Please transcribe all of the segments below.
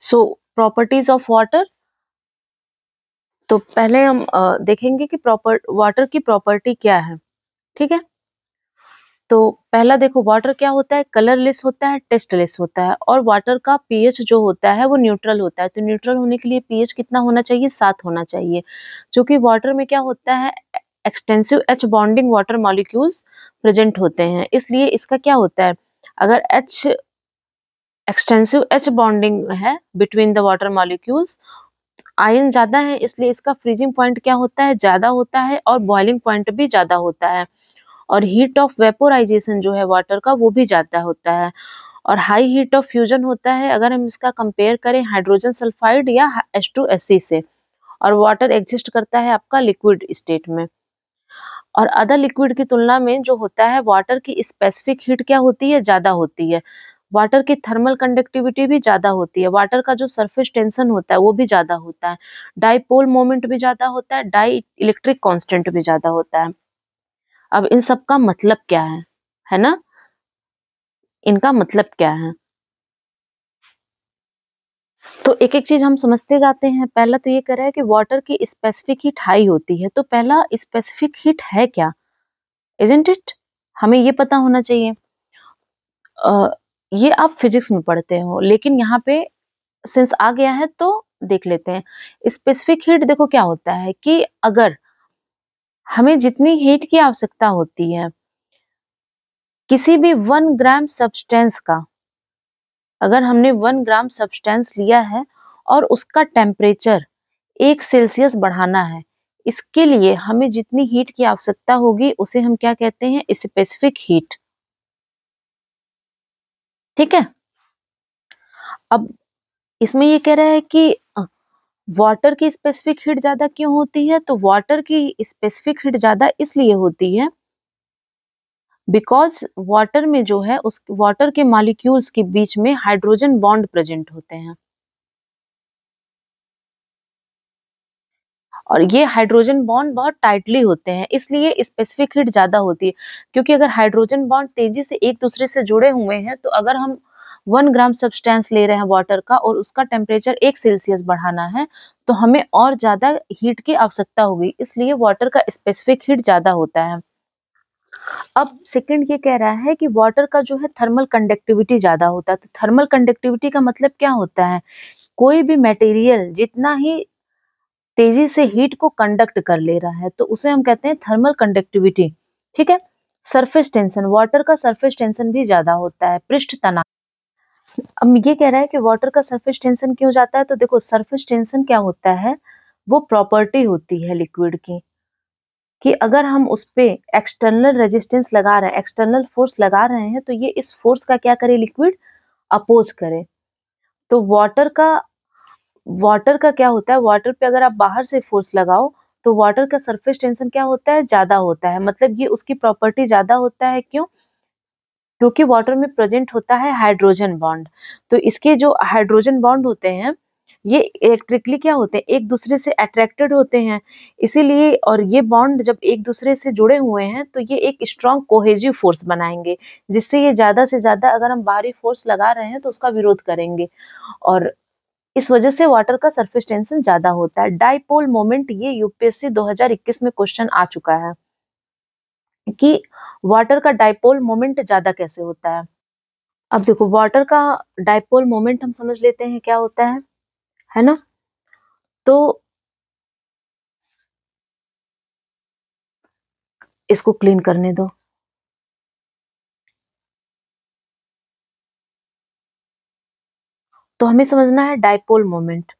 So properties of water, तो पहले हम देखेंगे कि वाटर की प्रॉपर्टी क्या है। ठीक है, तो पहला देखो, वाटर क्या होता है, कलरलेस होता है, टेस्टलेस होता है, और वाटर का पीएच जो होता है वो न्यूट्रल होता है। तो न्यूट्रल होने के लिए पीएच कितना होना चाहिए, 7 होना चाहिए। क्योंकि वाटर में क्या होता है, extensive H bonding water molecules present होते हैं, इसलिए इसका क्या होता है, अगर एच एक्सटेंसिव एच बॉन्डिंग है between the water molecules, ion ज्यादा है, इसलिए इसका फ्रीजिंग पॉइंट क्या होता है, ज्यादा होता है, और बॉइलिंग पॉइंट भी ज्यादा होता है, और हीट ऑफ वेपोराइजेशन जो है वाटर का वो भी ज्यादा होता है, और हाई हीट ऑफ फ्यूजन होता है अगर हम इसका कंपेयर करें हाइड्रोजन सल्फाइड या H2SE से, और वाटर एग्जिस्ट करता है आपका लिक्विड स्टेट में। और अदर लिक्विड की तुलना में जो होता है, वाटर की स्पेसिफिक हीट क्या होती है, ज्यादा होती है, वाटर की थर्मल कंडक्टिविटी भी ज्यादा होती है, वाटर का जो सरफेस टेंशन होता है वो भी ज्यादा होता है, डाइपोल मोमेंट भी ज्यादा होता है, डाई इलेक्ट्रिक कांस्टेंट भी ज्यादा होता है। अब इन सब का मतलब क्या है ना, इनका मतलब क्या है, तो एक एक चीज हम समझते जाते हैं। पहला तो ये कह रहा है कि वाटर की स्पेसिफिक हीट हाई होती है, तो पहला स्पेसिफिक हीट है क्या, इजंट इट, हमें ये पता होना चाहिए। ये आप फिजिक्स में पढ़ते हो, लेकिन यहाँ पे सिंस आ गया है तो देख लेते हैं। स्पेसिफिक हीट देखो क्या होता है कि अगर हमें जितनी हीट की आवश्यकता होती है किसी भी 1 ग्राम सब्सटेंस का, अगर हमने 1 ग्राम सब्सटेंस लिया है और उसका टेम्परेचर 1 सेल्सियस बढ़ाना है, इसके लिए हमें जितनी हीट की आवश्यकता होगी उसे हम क्या कहते हैं, स्पेसिफिक हीट। ठीक है, अब इसमें ये कह रहा है कि वाटर की स्पेसिफिक हीट ज्यादा क्यों होती है, तो वाटर की स्पेसिफिक हीट ज्यादा इसलिए होती है बिकॉज वाटर में जो है उस वाटर के मॉलिक्यूल्स के बीच में हाइड्रोजन बॉन्ड प्रेजेंट होते हैं, और ये हाइड्रोजन बॉन्ड बहुत टाइटली होते हैं, इसलिए स्पेसिफिक हीट ज्यादा होती है। क्योंकि अगर हाइड्रोजन बॉन्ड तेजी से एक दूसरे से जुड़े हुए हैं, तो अगर हम 1 ग्राम सब्सटेंस ले रहे हैं वाटर का और उसका टेम्परेचर 1 सेल्सियस बढ़ाना है, तो हमें और ज्यादा हीट की आवश्यकता होगी, इसलिए वाटर का स्पेसिफिक हीट ज्यादा होता है। अब सेकंड ये कह रहा है कि वाटर का जो है थर्मल कंडक्टिविटी ज्यादा होता है। तो थर्मल कंडक्टिविटी का मतलब क्या होता है, कोई भी मटेरियल जितना ही तेजी से हीट को कंडक्ट कर ले रहा है तो उसे हम कहते हैं थर्मल कंडक्टिविटी। ठीक है, सरफेस टेंशन, वाटर का सरफेस टेंशन भी ज्यादा होता है, पृष्ठ तनाव। अब ये कह रहा है कि वाटर का सरफेस टेंशन क्यों जाता है, तो देखो सरफेस टेंशन क्या होता है, वो प्रॉपर्टी होती है लिक्विड की, कि अगर हम उस पे एक्सटर्नल रेजिस्टेंस लगा रहे हैं, एक्सटर्नल फोर्स लगा रहे हैं, तो ये इस फोर्स का क्या करे, लिक्विड अपोज करे। तो वाटर का क्या होता है, वाटर पे अगर आप बाहर से फोर्स लगाओ तो वाटर का सरफेस टेंशन क्या होता है, ज्यादा होता है, मतलब ये उसकी प्रॉपर्टी ज्यादा होता है। क्यों, क्योंकि वाटर में प्रेजेंट होता है हाइड्रोजन बॉन्ड, तो इसके जो हाइड्रोजन बॉन्ड होते हैं ये इलेक्ट्रिकली क्या होते हैं, एक दूसरे से अट्रैक्टेड होते हैं, इसीलिए, और ये बॉन्ड जब एक दूसरे से जुड़े हुए हैं तो ये एक स्ट्रॉन्ग कोहेजिव फोर्स बनाएंगे, जिससे ये ज्यादा से ज्यादा अगर हम बाहरी फोर्स लगा रहे हैं तो उसका विरोध करेंगे, और इस वजह से वाटर का सरफेस टेंशन ज्यादा होता है। डाइपोल मोमेंट, ये यूपीएससी 2021 में क्वेश्चन आ चुका है कि वाटर का डाइपोल मोमेंट ज्यादा कैसे होता है। अब देखो वाटर का डाइपोल मोमेंट हम समझ लेते हैं क्या होता है ना, तो इसको क्लीन करने दो। तो हमें समझना है डाइपोल मोमेंट,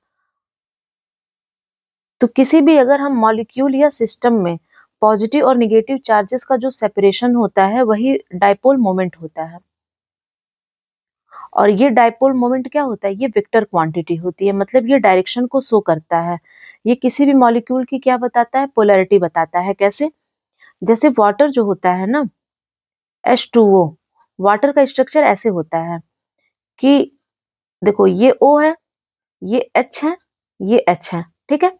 तो किसी भी अगर हम मॉलिक्यूल या सिस्टम में पॉजिटिव और निगेटिव चार्जेस का जो सेपरेशन होता है वही डाइपोल मोमेंट होता है। और ये डाइपोल मोमेंट क्या होता है, ये वेक्टर क्वांटिटी होती है, मतलब ये डायरेक्शन को शो करता है, ये किसी भी मॉलिक्यूल की क्या बताता है, पोलैरिटी बताता है। कैसे, जैसे वाटर जो होता है ना, H2O, वाटर का स्ट्रक्चर ऐसे होता है कि देखो ये O है, ये H है, ये H है। ठीक है,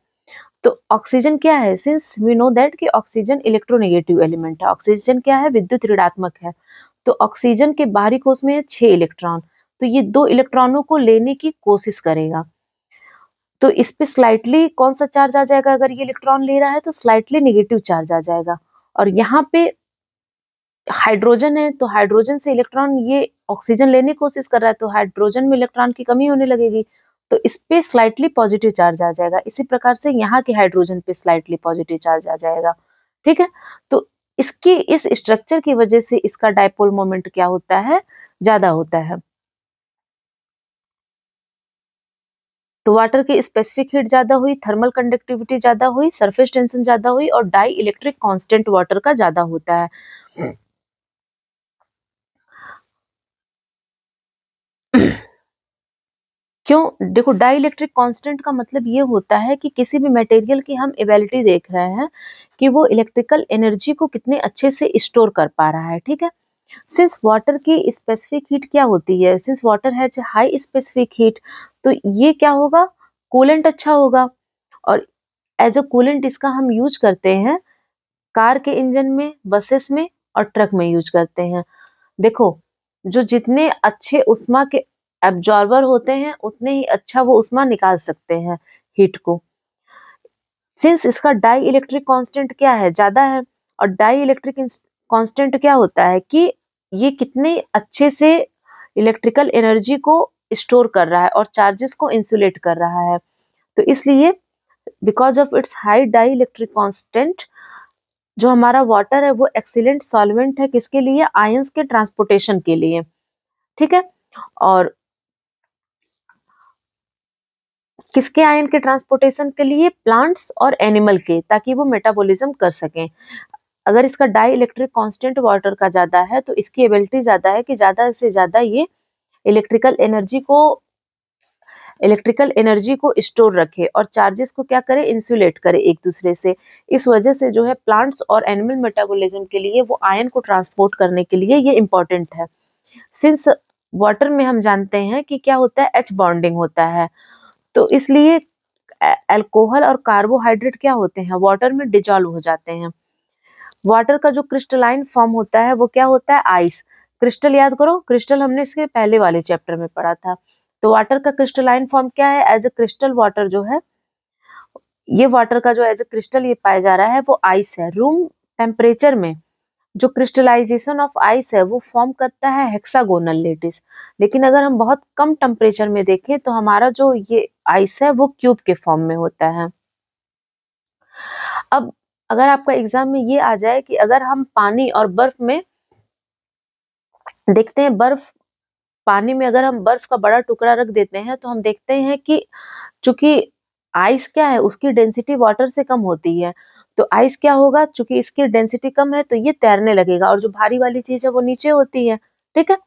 तो ऑक्सीजन क्या है, सिंस वी नो दैट कि ऑक्सीजन इलेक्ट्रोनेगेटिव एलिमेंट है, ऑक्सीजन क्या है, विद्युत ऋणात्मक है, तो ऑक्सीजन के बाहरी कोश में है 6 इलेक्ट्रॉन, तो ये 2 इलेक्ट्रॉनों को लेने की कोशिश करेगा। तो इस पे स्लाइटली कौन सा चार्ज आ जाएगा? अगर ये इलेक्ट्रॉन ले रहा है तो स्लाइटली नेगेटिव चार्ज आ जाएगा। और यहाँ पे हाइड्रोजन है, तो हाइड्रोजन से इलेक्ट्रॉन ये ऑक्सीजन लेने की कोशिश कर रहा है, तो हाइड्रोजन में इलेक्ट्रॉन की कमी होने लगेगी, तो इस पे स्लाइटली पॉजिटिव चार्ज आ जाएगा। इसी प्रकार से यहाँ के हाइड्रोजन पे स्लाइटली पॉजिटिव चार्ज आ जाएगा। ठीक है, तो इसकी इस स्ट्रक्चर की वजह से इसका डायपोल मोमेंट क्या होता है? ज्यादा होता है। तो वाटर की स्पेसिफिक हीट ज्यादा हुई, थर्मल कंडक्टिविटी ज्यादा हुई, सरफेस टेंशन ज्यादा हुई, और डाई इलेक्ट्रिक कांस्टेंट वाटर का ज्यादा होता है। क्यों? देखो, डाई इलेक्ट्रिक कांस्टेंट का मतलब ये होता है कि किसी भी मटेरियल की हम एबिलिटी देख रहे हैं कि वो इलेक्ट्रिकल एनर्जी को कितने अच्छे से स्टोर कर पा रहा है। ठीक है, सिंस वाटर की स्पेसिफिक हीट क्या होती है, since water has high specific heat, तो ये क्या होगा? कूलेंट अच्छा होगा। और एज अ कूलेंट इसका हम यूज करते हैं कार के इंजन में, बसेस में और ट्रक में यूज करते हैं। देखो, जो जितने अच्छे उष्मा के एब्जॉर्बर होते हैं उतने ही अच्छा वो उष्मा निकाल सकते हैं, हीट को। सिंस इसका डाई इलेक्ट्रिक कांस्टेंट क्या है? ज्यादा है। और डाई इलेक्ट्रिक कांस्टेंट क्या होता है कि ये कितने अच्छे से इलेक्ट्रिकल एनर्जी को स्टोर कर रहा है और चार्जेस को इंसुलेट कर रहा है। तो इसलिए because of its high dielectric constant, जो हमारा वाटर है वो एक्सीलेंट सॉल्वेंट है किसके लिए? आयंस के ट्रांसपोर्टेशन के लिए। ठीक है, और किसके? आयन के ट्रांसपोर्टेशन के लिए, प्लांट्स और एनिमल के, ताकि वो मेटाबॉलिज्म कर सकें। अगर इसका डाई इलेक्ट्रिक कांस्टेंट वाटर का ज्यादा है तो इसकी एबिलिटी ज्यादा है कि ज्यादा से ज्यादा ये इलेक्ट्रिकल एनर्जी को स्टोर रखे और चार्जेस को क्या करे? इंसुलेट करे एक दूसरे से। इस वजह से जो है प्लांट्स और एनिमल मेटाबॉलिज्म के लिए वो आयन को ट्रांसपोर्ट करने के लिए ये इंपॉर्टेंट है। सिंस वाटर में हम जानते हैं कि क्या होता है? एच बॉन्डिंग होता है, तो इसलिए अल्कोहल और कार्बोहाइड्रेट क्या होते हैं? वाटर में डिजॉल्व हो जाते हैं। वाटर का जो क्रिस्टलाइन फॉर्म होता है वो क्या होता है? आइस। क्रिस्टल याद करो, क्रिस्टल हमने इसके पहले वाले चैप्टर में पढ़ा था। तो वाटर का क्रिस्टलाइन फॉर्म क्या है? एज अ क्रिस्टल वाटर जो है, ये वाटर का जो एज अ क्रिस्टल ये पाया जा रहा है वो आइस है। रूम टेम्परेचर में जो क्रिस्टलाइजेशन ऑफ आइस है वो फॉर्म करता है हेक्सागोनल लेटिस। लेकिन अगर हम बहुत कम टेम्परेचर में देखें तो हमारा जो ये आइस है वो क्यूब के फॉर्म में होता है। अब अगर आपका एग्जाम में ये आ जाए कि अगर हम पानी और बर्फ में देखते हैं, बर्फ, पानी में अगर हम बर्फ का बड़ा टुकड़ा रख देते हैं तो हम देखते हैं कि चूंकि आइस क्या है, उसकी डेंसिटी वाटर से कम होती है, तो आइस क्या होगा? चूंकि इसकी डेंसिटी कम है तो ये तैरने लगेगा और जो भारी वाली चीज है वो नीचे होती है। ठीक है,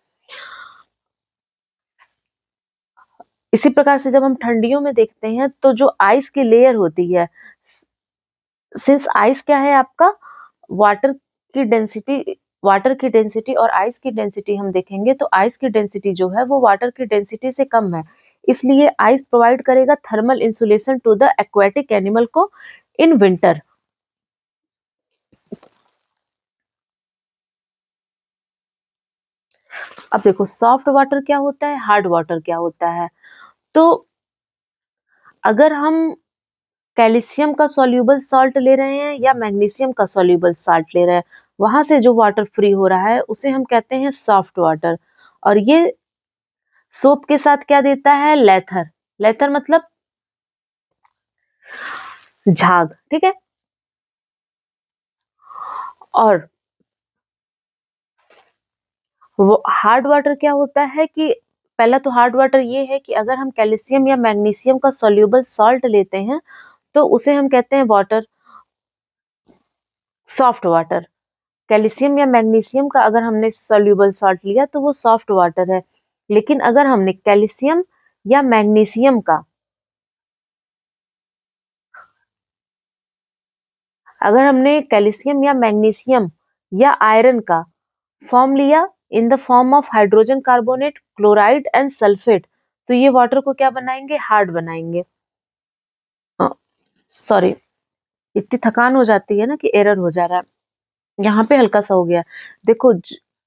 इसी प्रकार से जब हम ठंडियों में देखते हैं तो जो आइस की लेयर होती है, सिंस आइस क्या है आपका? वाटर की डेंसिटी, वाटर की डेंसिटी और आइस की डेंसिटी हम देखेंगे तो आइस की डेंसिटी जो है वो वाटर की डेंसिटी से कम है, इसलिए आइस प्रोवाइड करेगा thermal insulation to the aquatic animal को इन विंटर। अब देखो, सॉफ्ट वाटर क्या होता है, हार्ड वाटर क्या होता है। तो अगर हम कैल्शियम का सॉल्यूबल साल्ट ले रहे हैं या मैग्नीशियम का सॉल्यूबल साल्ट ले रहे हैं, वहां से जो वाटर फ्री हो रहा है उसे हम कहते हैं सॉफ्ट वाटर। और ये सोप के साथ क्या देता है? लेथर। लेथर मतलब झाग। ठीक है, और वो हार्ड वाटर क्या होता है कि पहला तो हार्ड वाटर ये है कि अगर हम कैल्शियम या मैग्नीशियम का सॉल्यूबल सॉल्ट लेते हैं तो उसे हम कहते हैं वाटर, सॉफ्ट वाटर। कैल्शियम या मैग्नीशियम का अगर हमने सॉल्यूबल सॉल्ट लिया तो वो सॉफ्ट वाटर है। लेकिन अगर हमने कैल्शियम या मैग्नीशियम का, अगर हमने कैल्शियम या मैग्नीशियम या आयरन का फॉर्म लिया in the form of hydrogen carbonate, chloride and sulphate, तो ये वाटर को क्या बनाएंगे? हार्ड बनाएंगे। सॉरी, इतनी थकान हो जाती है ना कि एरर हो जा रहा है, यहाँ पे हल्का सा हो गया। देखो,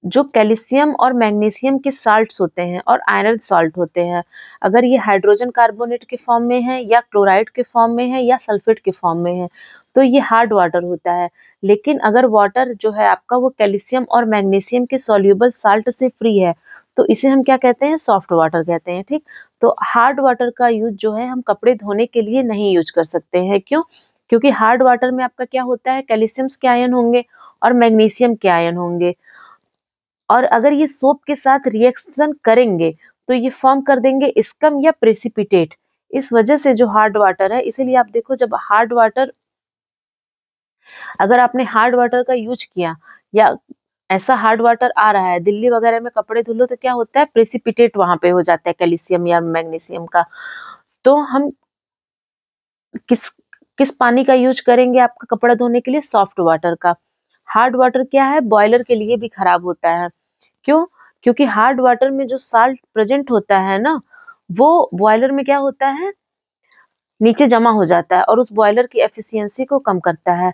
जो कैल्शियम और मैग्नीशियम के साल्ट्स होते हैं और आयरन सॉल्ट होते हैं, अगर ये हाइड्रोजन कार्बोनेट के फॉर्म में है या क्लोराइड के फॉर्म में है या सल्फेट के फॉर्म में है, तो ये हार्ड वाटर होता है। लेकिन अगर वाटर जो है आपका वो कैल्शियम और मैग्नीशियम के सॉल्युबल साल्ट से फ्री है, तो इसे हम क्या कहते हैं, सॉफ्ट वाटर कहते हैं। ठीक, तो हार्ड वाटर का यूज जो है हम कपड़े धोने के लिए नहीं यूज कर सकते हैं। क्यों? क्योंकि हार्ड वाटर में आपका क्या होता है, कैल्शियम के आयन होंगे और मैग्नीशियम के आयन होंगे, और अगर ये सोप के साथ रिएक्शन करेंगे तो ये फॉर्म कर देंगे स्कम या प्रेसिपिटेट। इस वजह से जो हार्ड वाटर है, इसीलिए आप देखो जब हार्ड वाटर, अगर आपने हार्ड वाटर का यूज किया या ऐसा हार्ड वाटर आ रहा है, दिल्ली वगैरह में कपड़े धुलो तो क्या होता है, प्रेसिपिटेट वहां पे हो जाता है कैल्शियम या मैग्नीशियम का। तो हम किस किस पानी का यूज करेंगे आपका कपड़ा धोने के लिए, सॉफ्ट वाटर का। हार्ड वाटर क्या है, बॉयलर के लिए भी खराब होता है। क्यों? क्योंकि हार्ड वाटर में जो साल्ट प्रेजेंट होता है ना, वो बॉयलर में क्या होता है, नीचे जमा हो जाता है और उस बॉयलर की एफिशिएंसी को कम करता है।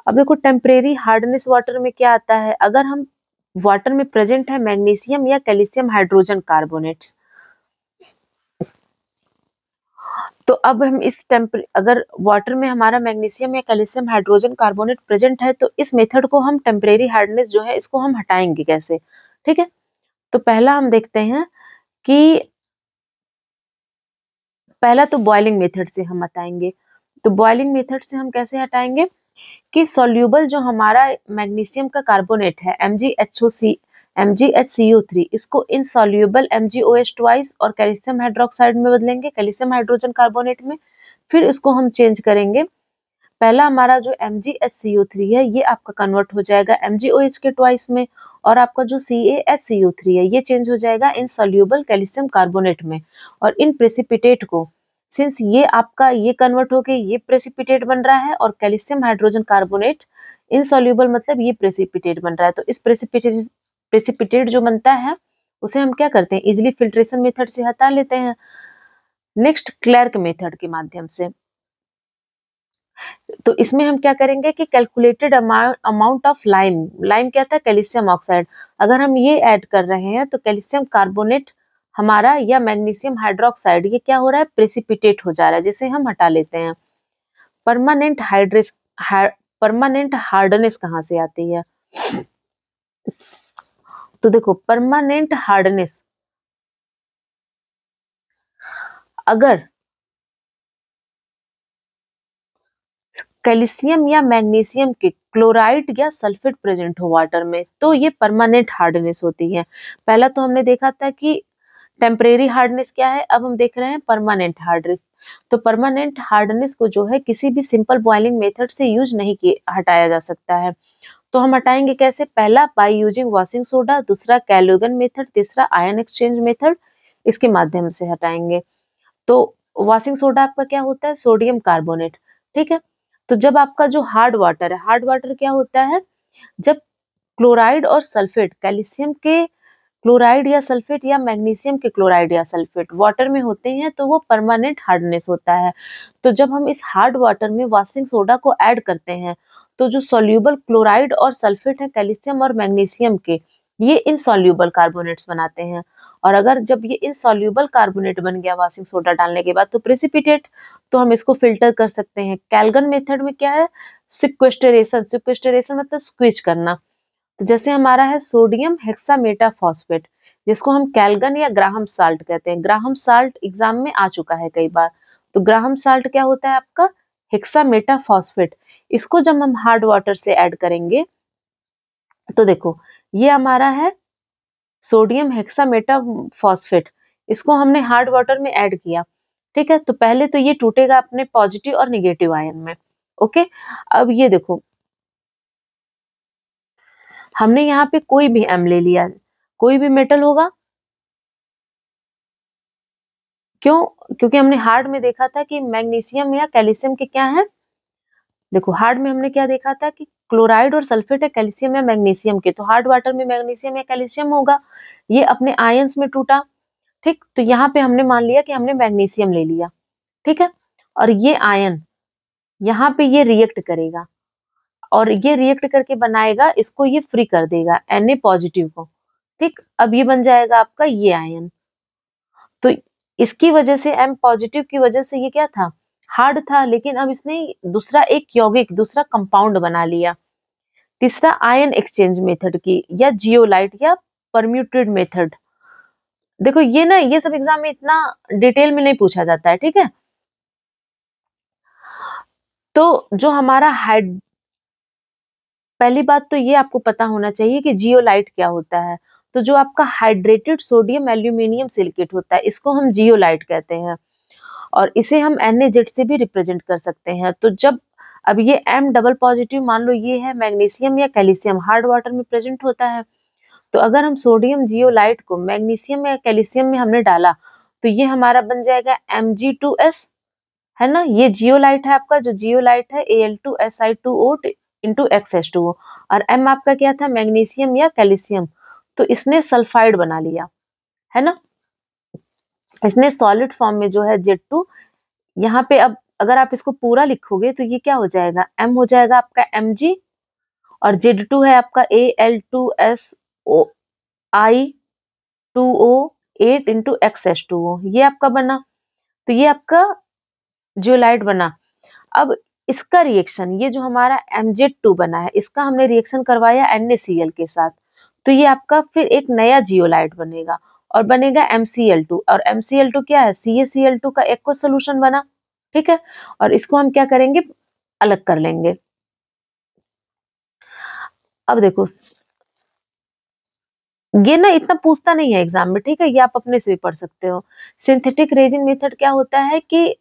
अब देखो टेम्परेरी हार्डनेस वाटर में क्या आता है, अगर हम वाटर में प्रेजेंट है मैग्नीशियम या कैल्शियम हाइड्रोजन कार्बोनेट्स, तो अब हम अगर वाटर में हमारा मैग्नीशियम या कैल्शियम हाइड्रोजन कार्बोनेट प्रेजेंट है, तो इस मेथड को हम टेम्परेरी हार्डनेस जो है इसको हम हटाएंगे कैसे। ठीक है, तो पहला हम देखते हैं कि पहला तो बॉइलिंग मेथड से हम हटाएंगे। तो बॉइलिंग मेथड से हम कैसे हटाएंगे कि सॉल्यूबल जो हमारा मैग्नीशियम का कार्बोनेट है MgHCO3, इसको इनसॉल्यूबल MgOH ट्वाइस और कैल्शियम हाइड्रोक्साइड में बदलेंगे, कैल्शियम हाइड्रोजन कार्बोनेट में। फिर इसको हम चेंज करेंगे, पहला हमारा जो MgHCO3 है ये आपका कन्वर्ट हो जाएगा MgOH के ट्वाइस में, और आपका जो CaHCO3 है ये चेंज हो जाएगा इनसॉल्यूबल कैल्शियम कार्बोनेट में। और इन प्रेसिपिटेट को, सिंस ये आपका ये कन्वर्ट होके ये प्रेसिपिटेट बन रहा है और कैल्शियम हाइड्रोजन कार्बोनेट इनसॉल्यूबल मतलब ये प्रेसिपिटेट बन रहा है, तो इस प्रेसिपिटेट जो बनता है उसे हम क्या करते हैं, इजिली फिल्ट्रेशन मेथड से हटा लेते हैं। नेक्स्ट क्लर्क मेथड के माध्यम से, तो इसमें हम क्या करेंगे कि calculated amount of lime, lime क्या था, कैल्शियम ऑक्साइड, अगर हम ये ऐड कर रहे हैं तो कैल्शियम कार्बोनेट हमारा या मैग्नीशियम हाइड्रोक्साइड ये क्या हो रहा है, प्रेसिपिटेट हो जा रहा है, जिसे हम हटा लेते हैं। परमानेंट परमानेंट हार्डनेस कहाँ से आती है, तो देखो परमानेंट हार्डनेस, अगर कैल्शियम या मैग्नीशियम के क्लोराइड या सल्फेट प्रेजेंट हो वाटर में, तो ये परमानेंट हार्डनेस होती है। पहला तो हमने देखा था कि टेम्परेरी हार्डनेस क्या है, अब हम देख रहे हैं परमानेंट हार्डनेस। तो परमानेंट हार्डनेस को जो है किसी भी सिंपल बॉइलिंग मेथड से यूज नहीं किया हटाया जा सकता है। तो हम हटाएंगे कैसे, पहला बाय यूजिंग वॉशिंग सोडा, दूसरा कैलोगन मेथड, तीसरा आयन एक्सचेंज मेथड, इसके माध्यम से हटाएंगे। तो वॉशिंग सोडा आपका क्या होता है, सोडियम कार्बोनेट। ठीक है, तो जब आपका जो हार्ड वाटर है, हार्ड वाटर क्या होता है, जब क्लोराइड और सल्फेट, कैल्शियम के क्लोराइड या सल्फेट या मैग्नीशियम के क्लोराइड या सल्फेट वाटर में होते हैं, तो वो परमानेंट हार्डनेस होता है। तो जब हम इस हार्ड वाटर में वॉशिंग सोडा को ऐड करते हैं, तो जो सॉल्यूबल क्लोराइड और सल्फेट है कैल्शियम और मैग्नीशियम के, ये इनसॉल्यूबल कार्बोनेट्स बनाते हैं। और अगर जब ये इनसॉल्यूबल कार्बोनेट बन गया वॉशिंग सोडा डालने के बाद, तो प्रेसिपिटेट, तो हम इसको फिल्टर कर सकते हैं। कैल्गन मेथड में क्या है, सिक्वेस्टरेशन, सिक्वेस्टरेशन मतलब स्क्वीज करना। तो जैसे हमारा है सोडियम हेक्सामेटाफॉस्फेट, जिसको हम कैल्गन या ग्राहम साल्ट कहते हैं। ग्राहम साल्ट एग्जाम में आ चुका है कई बार। तो ग्राहम साल्ट क्या होता है आपका, हेक्सामेटाफॉस्फेट। इसको जब हम हार्ड वाटर से ऐड करेंगे, तो देखो ये हमारा है सोडियम हेक्सामेटाफॉस्फेट, इसको हमने हार्ड वाटर में ऐड किया। ठीक है, तो पहले तो ये टूटेगा अपने पॉजिटिव और निगेटिव आयन में। ओके, अब ये देखो हमने यहाँ पे कोई भी एम ले लिया, कोई भी मेटल होगा, क्यों, क्योंकि हमने हार्ड में देखा था कि मैग्नीशियम या कैल्शियम के क्या है, देखो हार्ड में हमने क्या देखा था कि क्लोराइड और सल्फेट है कैल्शियम या मैग्नीशियम के, तो हार्ड वाटर में मैग्नीशियम या कैल्शियम होगा, ये अपने आयंस में टूटा। ठीक, तो यहाँ पे हमने मान लिया कि हमने मैग्नीशियम ले लिया। ठीक है, और ये आयन यहाँ पे ये रिएक्ट करेगा, और ये रिएक्ट करके बनाएगा, इसको ये फ्री कर देगा Na पॉजिटिव को। ठीक, अब ये बन जाएगा आपका ये आयन। तो इसकी वजह से M पॉजिटिव की वजह से ये क्या था, हार्ड था, लेकिन अब इसने दूसरा एक यौगिक, दूसरा कंपाउंड बना लिया। तीसरा आयन एक्सचेंज मेथड की, या जियोलाइट या परम्यूटेड मेथड। देखो ये ना, ये सब एग्जाम में इतना डिटेल में नहीं पूछा जाता है, ठीक है। तो जो हमारा पहली बात तो ये आपको पता होना चाहिए कि जियोलाइट क्या होता है। तो जो आपका हाइड्रेटेड सोडियम एल्यूमिनियम सिलिकेट होता है, इसको हम जियोलाइट कहते हैं, और इसे हम NaZ से भी रिप्रेजेंट कर सकते हैं। तो जब अब ये M डबल पॉजिटिव, मान लो ये है मैग्नीशियम या कैल्शियम, हार्ड वाटर में प्रेजेंट होता है। तो अगर हम सोडियम जियोलाइट को मैग्नीशियम या कैल्शियम में हमने डाला, तो ये हमारा बन जाएगा Mg2S, है ना। ये जियोलाइट है आपका, जो जियोलाइट है Al2Si2O इंटू XH2O, और M आपका क्या था, मैग्नीशियम या कैल्शियम, तो इसने सल्फाइड बना लिया, है ना। इसने सॉलिड फॉर्म में जो है Z2, यहाँ पे अब अगर आप इसको पूरा लिखोगे तो ये क्या हो जाएगा, M हो जाएगा आपका Mg, और Z2 है आपका Al2SO2O8 इंटू XH2O, ये आपका बना। तो ये आपका जियोलाइट बना। अब इसका रिएक्शन, ये जो हमारा MZ2 बना है, इसका हमने रिएक्शन करवाया NaCl के साथ, तो ये आपका फिर एक नया जियोलाइट बनेगा, और बनेगा MCl2, और MCl2 क्या है, CaCl2 का एक्वस सोल्यूशन बना, ठीक है। और इसको हम क्या करेंगे, अलग कर लेंगे। अब देखो, ये ना इतना पूछता नहीं है एग्जाम में, ठीक है, ये आप अपने से भी पढ़ सकते हो। सिंथेटिक रेजिन मेथड क्या होता है कि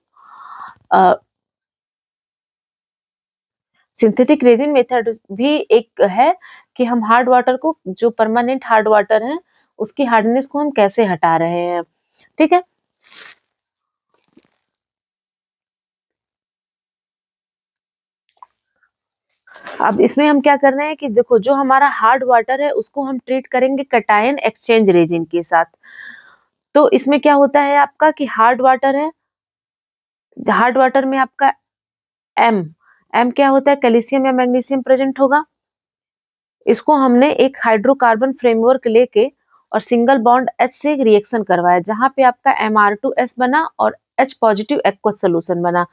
सिंथेटिक रेजिन मेथड भी एक है कि हम हार्ड वाटर को, जो परमानेंट हार्ड वाटर है, उसकी हार्डनेस को हम कैसे हटा रहे हैं, ठीक है। अब इसमें हम क्या कर रहे हैं कि देखो, जो हमारा हार्ड वाटर है उसको हम ट्रीट करेंगे कटायन एक्सचेंज रेजिन के साथ। तो इसमें क्या होता है आपका कि हार्ड वाटर है, हार्ड वाटर में आपका एम एम क्या होता है, कैल्शियम या मैग्नीशियम प्रेजेंट होगा। इसको हमने एक हाइड्रोकार्बन फ्रेमवर्क लेके और सिंगल बॉन्ड H से रिएक्शन करवाया, जहां पे आपका Mr2S बना और H पॉजिटिव एक्वस सोल्यूशन बना।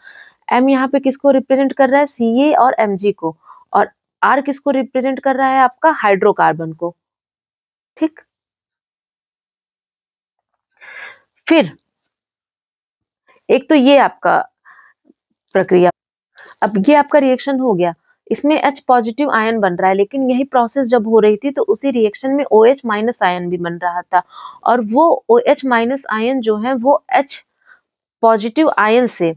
M यहाँ पे किसको रिप्रेजेंट कर रहा है, Ca और Mg को, और R किसको रिप्रेजेंट कर रहा है, आपका हाइड्रोकार्बन को, ठीक। फिर एक तो ये आपका प्रक्रिया, अब ये आपका रिएक्शन हो गया, इसमें H पॉजिटिव आयन बन रहा है, लेकिन यही प्रोसेस जब हो रही थी तो उसी रिएक्शन में OH माइनस आयन भी बन रहा था, और वो OH माइनस आयन जो है वो H पॉजिटिव आयन से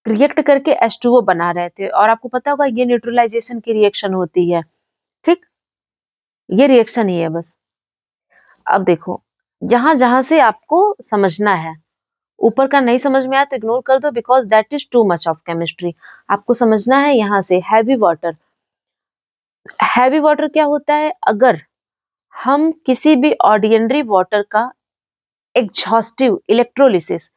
रिएक्ट करके H2O बना रहे थे। और आपको पता होगा ये न्यूट्रलाइजेशन की रिएक्शन होती है, ठीक, ये रिएक्शन ही है बस। अब देखो, जहां जहां से आपको समझना है, ऊपर का नहीं समझ में आया तो इग्नोर कर दो, because that is too much of chemistry. आपको समझना है यहाँ से हैवी वाटर। हैवी वाटर क्या होता है, अगर हम किसी भी ऑर्डिनरी वाटर का एग्जॉस्टिव इलेक्ट्रोलिसिस,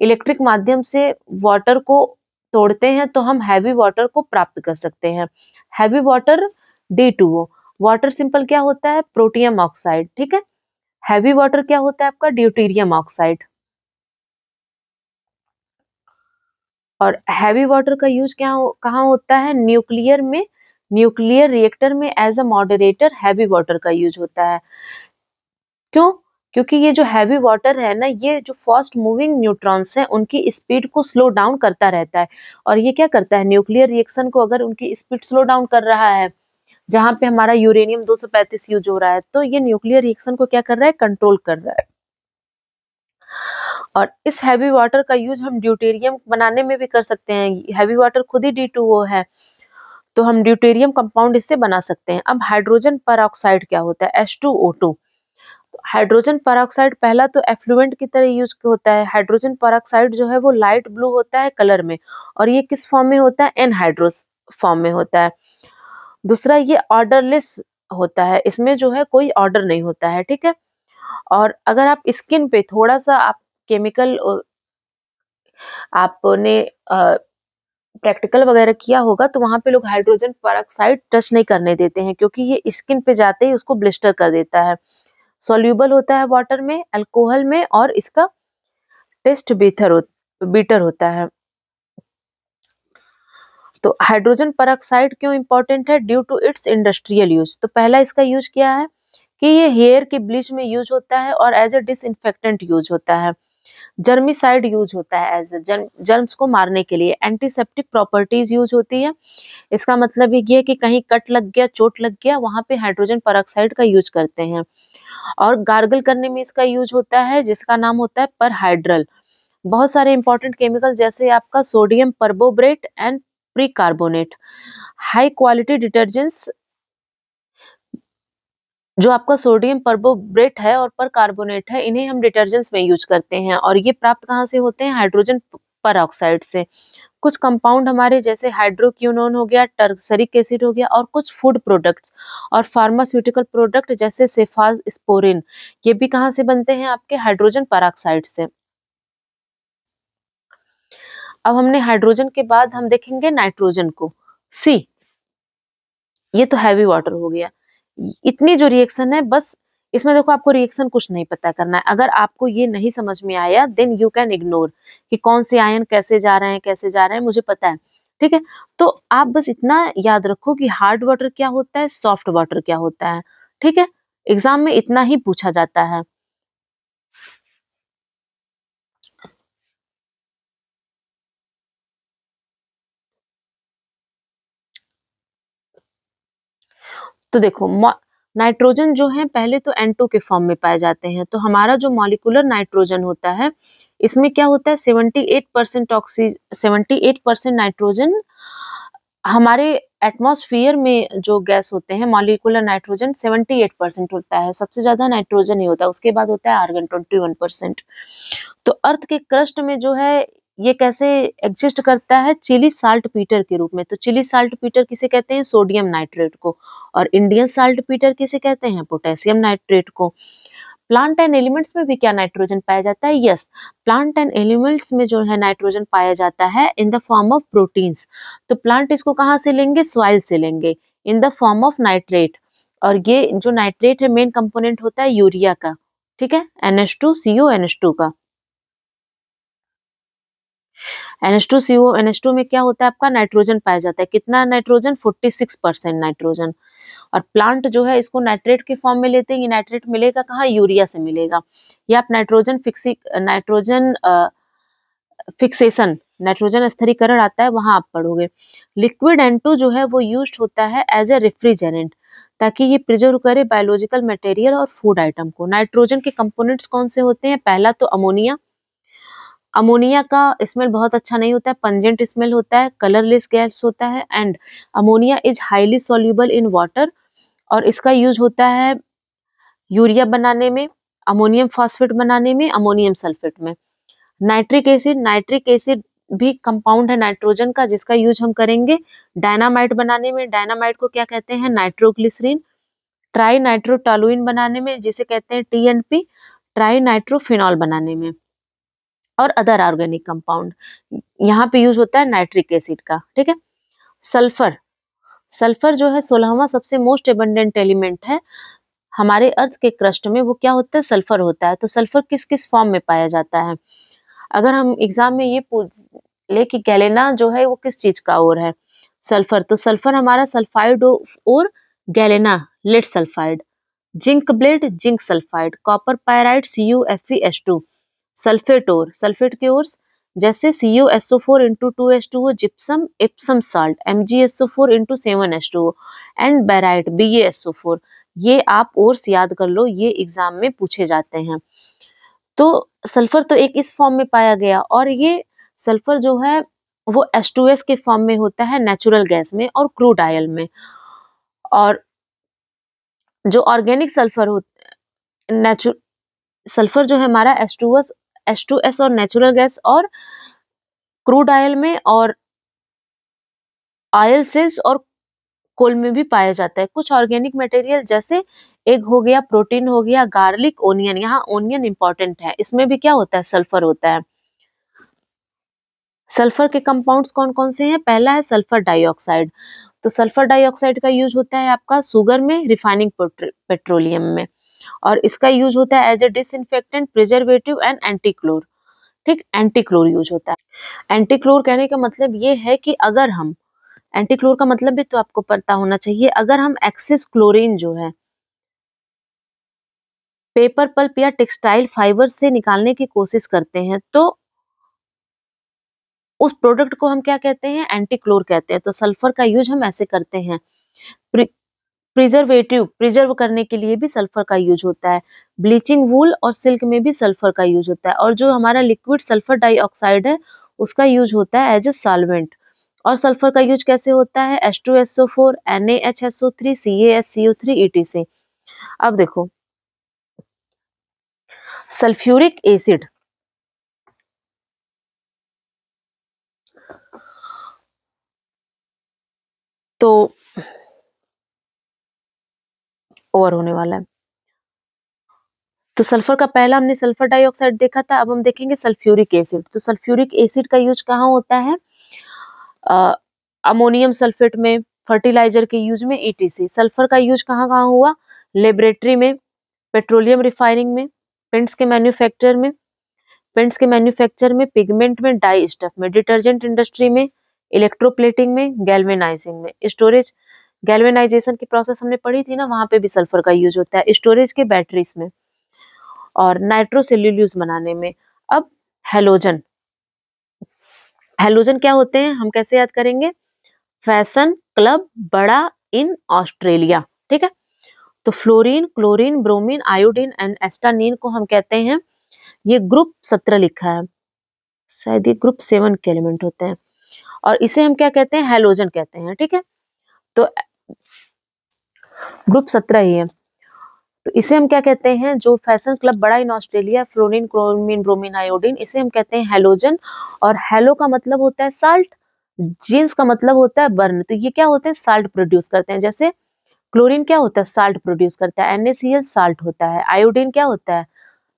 इलेक्ट्रिक माध्यम से वाटर को तोड़ते हैं, तो हम हैवी वाटर को प्राप्त कर सकते हैं। Heavy water D2O, water simple क्या होता है, प्रोटियम ऑक्साइड, ठीक है। हैवी वाटर क्या होता है आपका, ड्यूटेरियम ऑक्साइड। और हैवी वाटर का यूज क्या कहाँ होता है, न्यूक्लियर में, न्यूक्लियर रिएक्टर में as a moderator heavy water का यूज होता है। क्यों, क्योंकि ये जो हैवी वाटर है ना, ये जो फास्ट मूविंग न्यूट्रॉन्स हैं उनकी स्पीड को स्लो डाउन करता रहता है, और ये क्या करता है, न्यूक्लियर रिएक्शन को अगर उनकी स्पीड स्लो डाउन कर रहा है, जहां पे हमारा यूरेनियम 235 यूज हो रहा है, तो ये न्यूक्लियर रिएक्शन को क्या कर रहा है, कंट्रोल कर रहा है। और इस हैवी वाटर का यूज हम ड्यूटेरियम बनाने में भी कर सकते हैं। हैवी वाटर खुद ही D2O है, तो हम ड्यूटेरियम कंपाउंड इससे बना सकते हैं। अब हाइड्रोजन परऑक्साइड क्या होता है, H2O2। हाइड्रोजन परऑक्साइड पहला तो एफ्लुएंट की तरह यूज होता है। हाइड्रोजन परऑक्साइड जो है वो लाइट ब्लू होता है कलर में, और ये किस फॉर्म में होता है, एनहाइड्रोस फॉर्म में होता है। दूसरा, ये ऑर्डरलेस होता है, इसमें जो है कोई ऑर्डर नहीं होता है, ठीक है। और अगर आप स्किन पे थोड़ा सा आप केमिकल आपने प्रैक्टिकल वगैरह किया होगा तो वहां पे लोग हाइड्रोजन पेरोक्साइड टच नहीं करने देते हैं, क्योंकि ये स्किन पे जाते ही उसको ब्लिस्टर कर देता है। सॉल्यूबल होता है वाटर में, अल्कोहल में, और इसका टेस्ट बीटर होता है। तो हाइड्रोजन पेरोक्साइड क्यों इंपॉर्टेंट है? Due to its industrial use. तो पहला इसका यूज क्या है कि ये हेयर के ब्लीच में यूज होता है और एज ए डिसइंफेक्टेंट यूज होता है। जर्मिसाइड यूज होता है एज जर्म्स को मारने के लिए। एंटीसेप्टिक प्रॉपर्टीज यूज होती है। इसका मतलब ये है कि कहीं कट लग गया, चोट लग गया, वहां पे हाइड्रोजन पेरोक्साइड का यूज करते हैं। और गार्गल करने में इसका यूज होता है, जिसका नाम होता है परहाइड्रल। बहुत सारे इंपॉर्टेंट केमिकल जैसे आपका sodium perborate and percarbonate, high quality detergents, जो आपका सोडियम परबोब्रेट है और परकार्बोनेट है, इन्हें हम डिटर्जेंट्स में यूज करते हैं। और ये प्राप्त कहाँ से होते हैं? हाइड्रोजन पेरोक्साइड से। कुछ कंपाउंड हमारे जैसे हाइड्रोक्विनोन हो गया, टर्सरिक एसिड हो गया, और कुछ फूड प्रोडक्ट्स और फार्मास्यूटिकल प्रोडक्ट जैसे सेफास्पोरिन, ये भी कहाँ से बनते हैं? आपके हाइड्रोजन पेरोक्साइड से। अब हमने हाइड्रोजन के बाद हम देखेंगे नाइट्रोजन को। सी, ये तो हैवी वाटर हो गया। इतनी जो रिएक्शन है, बस इसमें देखो आपको रिएक्शन कुछ नहीं पता करना है। अगर आपको ये नहीं समझ में आया देन यू कैन इग्नोर कि कौन से आयन कैसे जा रहे हैं, कैसे जा रहे हैं, मुझे पता है, ठीक है। तो आप बस इतना याद रखो कि हार्ड वाटर क्या होता है, सॉफ्ट वाटर क्या होता है, ठीक है। एग्जाम में इतना ही पूछा जाता है। तो देखो नाइट्रोजन जो है पहले तो N2 के फॉर्म में पाए जाते हैं। तो हमारा जो मॉलिक्यूलर नाइट्रोजन होता है, इसमें क्या होता है? 78% नाइट्रोजन हमारे एटमॉस्फेयर में जो गैस होते हैं, मॉलिक्यूलर नाइट्रोजन 78% होता है। सबसे ज्यादा नाइट्रोजन ही होता है, उसके बाद होता है आर्गन 21%। तो अर्थ के क्रस्ट में जो है ये कैसे एग्जिस्ट करता है? चिली साल्ट पीटर के रूप में। तो चिली साल्ट पीटर किसे कहते हैं? सोडियम नाइट्रेट को। और इंडियन साल्ट पीटर किसे कहते हैं? पोटेशियम नाइट्रेट को। प्लांट एंड एलिमेंट्स में भी क्या नाइट्रोजन पाया जाता है? यस, प्लांट एंड एलिमेंट्स में जो है नाइट्रोजन पाया जाता है in the form of proteins. तो प्लांट इसको कहाँ से लेंगे? सॉइल से लेंगे, in the form of nitrate. और ये जो नाइट्रेट है मेन कंपोनेंट होता है यूरिया का, ठीक है, NH2CO NH2 का। NH2CO NH2 में क्या होता है? आपका नाइट्रोजन पाया जाता है। कितना नाइट्रोजन? 46% नाइट्रोजन। और प्लांट जो है इसको नाइट्रेट के फॉर्म में लेते हैं। ये नाइट्रेट मिलेगा कहाँ? यूरिया से मिलेगा। ये आप नाइट्रोजन नाइट्रोजन स्थिरीकरण आता है, वहां आप पढ़ोगे। लिक्विड N2 जो है वो यूज्ड होता है एज ए रेफ्रिजरेंट, ताकि ये प्रिजर्व करे बायोलॉजिकल मटेरियल और फूड आइटम को। नाइट्रोजन के कंपोनेंट्स कौन से होते हैं? पहला तो अमोनिया। अमोनिया का स्मेल बहुत अच्छा नहीं होता है, पंजेंट स्मेल होता है, कलरलेस गैस होता है। And ammonia is highly soluble in water, और इसका यूज होता है यूरिया बनाने में, अमोनियम फॉस्फेट बनाने में, अमोनियम सल्फेट में। नाइट्रिक एसिड भी कंपाउंड है नाइट्रोजन का, जिसका यूज हम करेंगे डायनामाइट बनाने में। डायनामाइट को क्या कहते हैं? नाइट्रोग्लिसरीन। ट्राई नाइट्रोटोलुइन बनाने में, जिसे कहते हैं TNP। ट्राई नाइट्रोफिनॉल बनाने में, और अदर ऑर्गेनिक कंपाउंड। यहाँ पे यूज होता है नाइट्रिक एसिड का, ठीक है। सल्फर, सल्फर जो है 16वां सबसे मोस्ट एबंडेंट एलिमेंट है हमारे अर्थ के क्रस्ट में। वो क्या होता है? सल्फर होता है। तो सल्फर किस किस फॉर्म में पाया जाता है? अगर हम एग्जाम में ये पूछ ले कि गैलेना जो है वो किस चीज का ओर है? सल्फर। तो सल्फर हमारा सल्फाइड और galena lead sulphide. Zinc blende zinc sulphide. Copper pyrite CuFeS2। Sulphate और सल्फेट के ओर जैसे CuSO4 into 2H2O, gypsum Epsom salt MgSO4 into 7H2O, and barite BaSO4। ये आप ओर्स याद कर लो, ये एग्जाम में पूछे जाते हैं। तो सल्फर तो एक इस फॉर्म में पाया गया, और ये सल्फर जो है वो H2S के फॉर्म में होता है नेचुरल गैस में और क्रूड ऑयल में। और जो ऑर्गेनिक सल्फर नेचुरल सल्फर जो है हमारा H2S और नेचुरल गैस और क्रूड ऑयल में और ऑयल सेल्स और कोल में भी पाया जाता है। कुछ ऑर्गेनिक मटेरियल जैसे एग हो गया, प्रोटीन हो गया, गार्लिक, ओनियन। यहाँ ओनियन इंपॉर्टेंट है, इसमें भी क्या होता है? सल्फर होता है। सल्फर के कंपाउंड्स कौन कौन से हैं? पहला है सल्फर डाइऑक्साइड। तो सल्फर डाइऑक्साइड का यूज होता है आपका शुगर में, रिफाइनिंग पेट्रोलियम में, और इसका यूज होता है as a disinfectant, preservative and antichlor. ठीक, एंटीक्लोर यूज होता है। एंटीक्लोर कहने का मतलब ये है कि अगर हम, एंटीक्लोर का मतलब भी तो आपको पता होना चाहिए, अगर हम एक्सेस क्लोरीन जो है पेपर पल्प या टेक्सटाइल फाइबर से निकालने की कोशिश करते हैं, तो उस प्रोडक्ट को हम क्या कहते हैं? एंटीक्लोर कहते हैं। तो सल्फर का यूज हम ऐसे करते हैं। प्रिजर्वेटिव, प्रिजर्व करने के लिए भी सल्फर का यूज होता है। ब्लीचिंग वूल और सिल्क में भी सल्फर का यूज होता है। और जो हमारा लिक्विड सल्फर डाइऑक्साइड है, उसका यूज होता है एज ए सॉल्वेंट। और सल्फर का यूज कैसे होता है? H2SO4, NaHSO3, CaHCO3, ETC। अब देखो, सल्फ्यूरिक एसिड, तो ओवर होने वाला है। तो सल्फर का पहला हमने सल्फर डाइऑक्साइड देखा था, अब हम देखेंगे सल्फ्यूरिक एसिड। तो सल्फ्यूरिक एसिड का यूज कहाँ होता है? अमोनियम सल्फेट में, फर्टिलाइजर के यूज में, ETC। सल्फर का यूज कहाँ कहाँ हुआ? लेबोरेटरी में, पेट्रोलियम रिफाइनिंग में, पेंट्स के मैन्युफैक्चर में, पिगमेंट में, डाई स्टफ में, डिटर्जेंट इंडस्ट्री में, इलेक्ट्रोप्लेटिंग में, गैल्वेनाइजिंग में, स्टोरेज, गैल्वेनाइजेशन की प्रोसेस हमने पढ़ी थी ना, वहां पे भी सल्फर का यूज होता है, स्टोरेज के बैटरीज में, और नाइट्रोसेल्यूलोज बनाने में। अब हेलोजन, हेलोजन क्या होते हैं, हम कैसे याद करेंगे? फैशन क्लब बड़ा इन ऑस्ट्रेलिया। ठीक है, तो fluorine, chlorine, bromine, iodine and astatine को हम कहते हैं, ये ग्रुप 17 लिखा है, शायद ये ग्रुप 7 के एलिमेंट होते हैं, और इसे हम क्या कहते हैं? हेलोजन कहते हैं। ठीक है, तो ग्रुप 17 ही है। तो इसे हम क्या कहते हैं? जो फैशन क्लब बड़ा in Australia, fluorine, chlorine, bromine, iodine, इसे हम कहते हैं हेलोजन। और हेलो का मतलब होता है साल्ट, जीन्स का मतलब होता है बर्न। तो ये क्या होते हैं? साल्ट प्रोड्यूस करते हैं। जैसे क्लोरीन क्या होता है? साल्ट प्रोड्यूस करता है। NaCl साल्ट होता है। आयोडीन क्या होता है?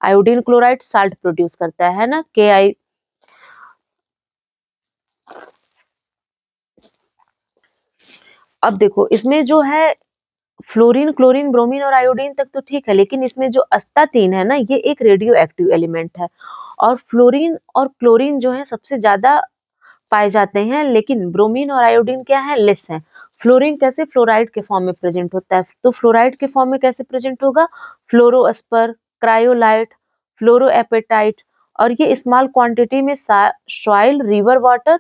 आयोडीन क्लोराइड साल्ट प्रोड्यूस करता है ना, Ki। अब देखो, इसमें जो है फ्लोरीन, क्लोरीन, ब्रोमीन और आयोडीन तक तो ठीक है, लेकिन इसमें जो अस्तातीन है ना, ये एक रेडियो एक्टिव एलिमेंट है। और फ्लोरीन और क्लोरीन जो है सबसे ज्यादा पाए जाते हैं, लेकिन ब्रोमीन और आयोडीन क्या है? लेस है। फ्लोरीन कैसे? फ्लोराइड के फॉर्म में प्रेजेंट होता है। तो फ्लोराइड के फॉर्म में कैसे प्रेजेंट होगा? फ्लोरोस्पर, क्रायोलाइट, फ्लोरोएपेटाइट, और ये स्मॉल क्वांटिटी में सॉइल, रिवर वाटर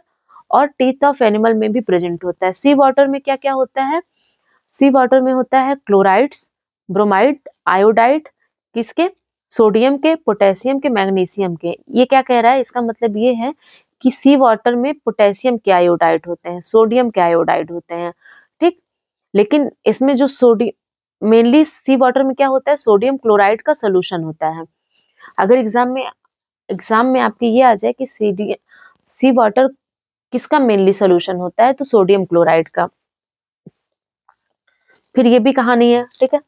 और टीथ ऑफ एनिमल में भी प्रेजेंट होता है। सी वाटर में क्या क्या होता है? सी वाटर में होता है क्लोराइड्स, ब्रोमाइड, आयोडाइड, किसके? सोडियम के, पोटेशियम के, मैग्नीशियम के। ये क्या कह रहा है? इसका मतलब ये है कि सी वाटर में पोटेशियम के आयोडाइड होते हैं, सोडियम के आयोडाइड होते हैं। ठीक, लेकिन इसमें जो सोडियम, मेनली सी वाटर में क्या होता है? सोडियम क्लोराइड का सोल्यूशन होता है। अगर एग्जाम में आपके ये आ जाए कि सी वाटर किसका मेनली सोल्यूशन होता है, तो सोडियम क्लोराइड का, फिर ये भी कहानी है। ठीक है,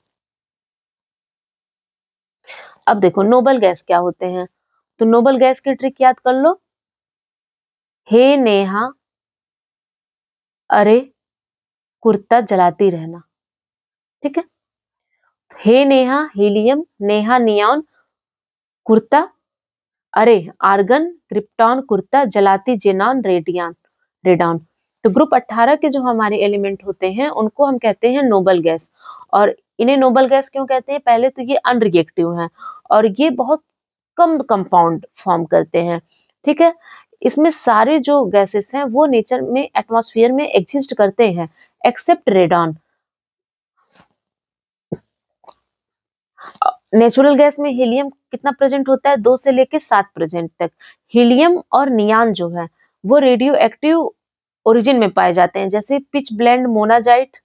अब देखो नोबल गैस क्या होते हैं। तो नोबल गैस की ट्रिक याद कर लो। हे नेहा, अरे कुर्ता जलाती रहना। ठीक है, हे नेहा हीलियम, नेहा नियॉन, कुर्ता, अरे आर्गन, क्रिप्टॉन, कुर्ता, जलाती जेनॉन, रेडॉन। तो ग्रुप 18 के जो हमारे एलिमेंट होते हैं, उनको हम कहते हैं नोबल गैस। और इन्हें नोबल गैस क्यों कहते हैं? पहले तो ये अनरिएक्टिव हैं, और ये बहुत कम कंपाउंड फॉर्म करते हैं। ठीक है, इसमें सारे जो गैसेस हैं वो नेचर में, एटमॉस्फेयर में एग्जिस्ट करते हैं, एक्सेप्ट रेडॉन। नेचुरल गैस में हीलियम कितना प्रेजेंट होता है? 2 से लेके 7 प्रेजेंट तक। हीलियम और नियान जो है वो रेडियो एक्टिव ओरिजिन में पाए जाते हैं, जैसे पिच ब्लेंड, मोनाजाइट,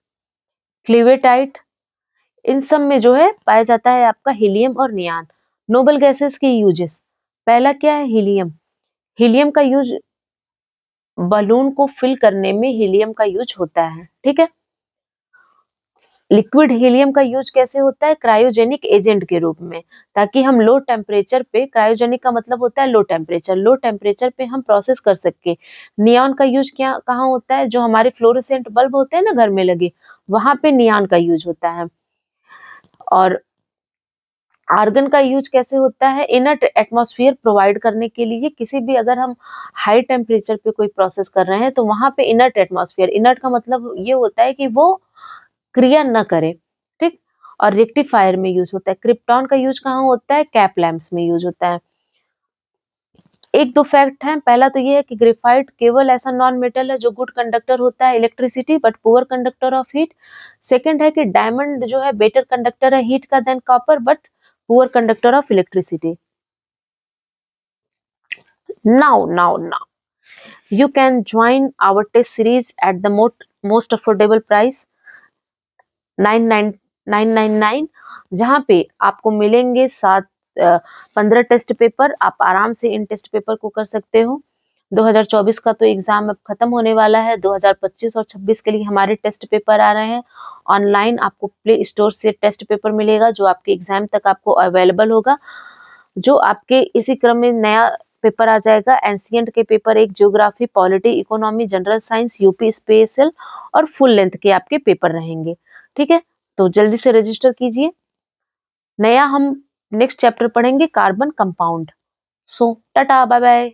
क्लीवेटाइट, इन सब में जो है पाया जाता है आपका हीलियम और नियान। नोबल गैसेस के यूजेस, पहला क्या है? हीलियम। हीलियम का यूज बलून को फिल करने में हीलियम का यूज होता है। ठीक है, लिक्विड हीलियम का यूज कैसे होता है? क्रायोजेनिक एजेंट के रूप में, ताकि हम लो टेम्परेचर पे, क्रायोजेनिक का मतलब होता है लो टेम्परेचर पे हम प्रोसेस कर सके। नियॉन का यूज क्या कहाँ होता है? जो हमारे फ्लोरोसेंट बल्ब होते हैं ना घर में लगे, वहां पे नियॉन का यूज होता है। और आर्गन का यूज कैसे होता है? इनर्ट एटमॉस्फेयर प्रोवाइड करने के लिए। किसी भी अगर हम हाई टेम्परेचर पे कोई प्रोसेस कर रहे हैं तो वहां पे इनर्ट एटमॉस्फेयर, इनर्ट का मतलब ये होता है कि वो क्रिया न करे, ठीक। और रेक्टिफायर में यूज होता है। क्रिप्टॉन का यूज कहाँ होता है? कैप लैंप्स में यूज होता है। एक दो फैक्ट हैं। पहला तो ये है कि ग्रेफाइट केवल ऐसा नॉन मेटल है जो गुड कंडक्टर होता है electricity but poor conductor of heat. Second है कि डायमंड जो है बेटर कंडक्टर है हीट का than copper but poor conductor of electricity. Now you can join our test series at the most affordable price 999, जहाँ पे आपको मिलेंगे 15 टेस्ट पेपर। आप आराम से इन टेस्ट पेपर को कर सकते हो। 2024 का तो एग्जाम अब खत्म होने वाला है। 2025 और 26 के लिए हमारे टेस्ट पेपर आ रहे हैं। ऑनलाइन आपको प्ले स्टोर से टेस्ट पेपर मिलेगा जो आपके एग्जाम तक आपको अवेलेबल होगा। जो आपके इसी क्रम में नया पेपर आ जाएगा एंशिएंट के पेपर, एक geography, polity, economy, general science, UP special और फुल लेंथ के आपके पेपर रहेंगे। ठीक है, तो जल्दी से रजिस्टर कीजिए। नया हम नेक्स्ट चैप्टर पढ़ेंगे कार्बन कंपाउंड। सो टाटा बाय बाय।